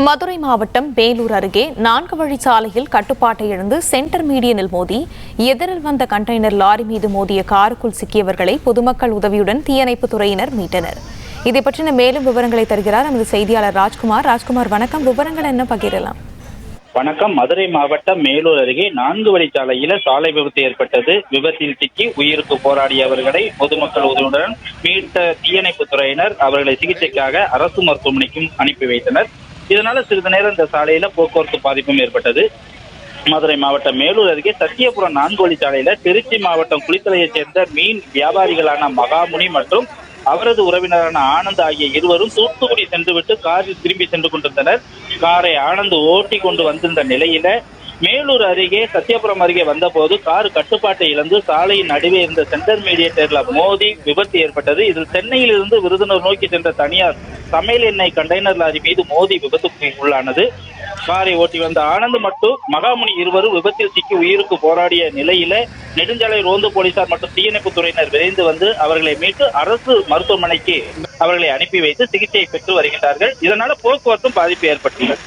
மதுரை மாவட்டம் வேலூர் அருகே 4 வழிச்சாலையில் கட்டுப்பாட்டை இழந்து சென்டர் மீடியனில் மோதி எதிரில் வந்த கண்டெய்னர் லாரி மீது மோதிய காருக்குள் சிக்கியவர்களை பொதுமக்கள் உதவியுடன் தீயணைப்புத் துறையினர் மீட்டனர். இதை பற்றின மேலும் விவரங்களை தருகிறார் நமது செய்தியாளர் ராஜ்குமார். வணக்கம். விவரங்கள் என்ன பகிரலாம்? வணக்கம். மதுரை மாவட்டம் மேலூர் அருகே 4 வழிச்சாலையில சாலை விபத்து ஏற்பட்டது. விபத்தில் சிக்கி உயிருக்கு போராடியவர்களை பொதுமக்கள் உதவியுடன் மீட்ட தீயணைப்புத் துறையினர் அவர்களை சிகிச்சைக்காக அரசு மருத்துவமனைக்கும் அனுப்பி வைத்தனர். இதனால சிறிது நேரம் இந்த சாலையில போக்குவரத்து பாதிப்பும் ஏற்பட்டது. மதுரை மாவட்டம் மேலூர் அருகே சத்தியபுரம் 4 வழிச்சாலையில திருச்சி மாவட்டம் குளித்தலையைச் சேர்ந்த மீன் வியாபாரிகளான மகாமுனி மற்றும் அவரது உறவினரான ஆனந்த் ஆகிய இருவரும் தூத்துக்குடி சென்றுவிட்டு காரில் திரும்பி சென்று கொண்டிருந்தனர். காரை ஆனந்த் ஓட்டி கொண்டு வந்திருந்த நிலையில மேலூர் அருகே சத்தியபுரம் அருகே வந்தபோது கார் கட்டுப்பாட்டை இழந்து சாலையின் நடுவே இருந்த சென்டர் மீடியேட்டர்ல மோதி விபத்து ஏற்பட்டது. இதில் சென்னையில் இருந்து விருதுநகர் நோக்கி சென்ற தனியார் சமையல் எண்ணெய் கண்டெய்னர் லாரி மீது மோதி விபத்துக்கு உள்ளானது. காரை ஓட்டி வந்த ஆனந்த் மற்றும் மகாமுனி இருவரும் விபத்தில் சிக்கி உயிருக்கு போராடிய நிலையில நெடுஞ்சாலை ரோந்து போலீசார் மற்றும் தீயணைப்புத் துறையினர் விரைந்து வந்து அவர்களை மீட்டு அரசு மருத்துவமனைக்கு அவர்களை அனுப்பி வைத்து சிகிச்சை பெற்று வருகின்றார்கள். இதனால போக்குவரத்தும் பாதிப்பு ஏற்பட்டுள்ளது.